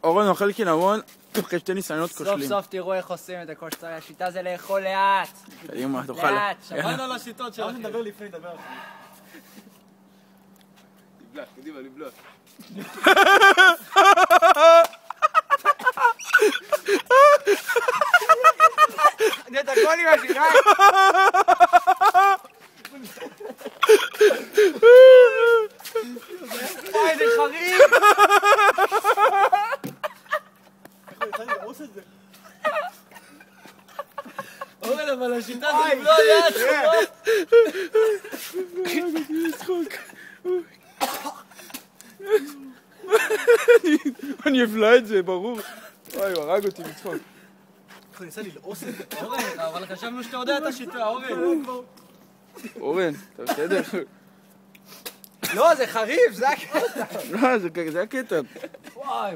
אורן אוכל קינמון, אחרי שתי ניסיונות כושלים. סוף סוף תראו איך עושים את הכל שצריך. השיטה זה לאכול לאט. קדימה, תאכל. לאט. שמענו על השיטות שלכם. נדבר לפני, נדבר אחרי. לבלע, קדימה, לבלע. את הכל עם השירה. וואי, זה חריף. אורן, אבל השיטה זה לבלוע לאט. אני אבלע את זה, ברור. וואי, הוא הרג אותי מצחוק. אנחנו ניסה ללעוס את זה. אורן, אבל חשבנו שאתה יודע את השיטה, אורן. אורן, אתה בסדר? לא, זה חריף, זה הקטע. לא, זה הקטע. וואי.